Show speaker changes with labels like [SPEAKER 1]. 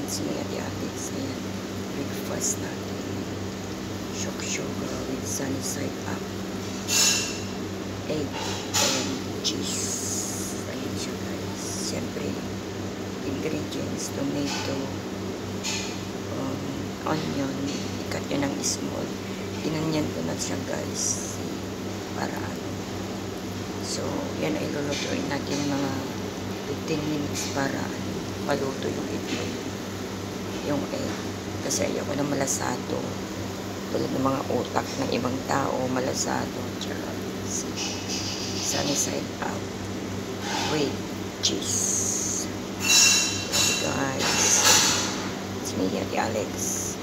[SPEAKER 1] si Ate Alex. Ayan, breakfast natin. Shock-shock with sunny side up. Egg and cheese. Ayan siya guys. Siyempre, ingredients, tomato, onion, ikat nyo ng small. Inanyan ko na siya guys. Para ano. So, yan ay lulutuin natin mga 15 minutes para maluto yung itlog. Yung egg. Kasi ayoko na malasado. Tulad ng mga utak ng ibang tao, malasado. Charot. Sunny side up with cheese. Okay guys. It's me, Ate Alex.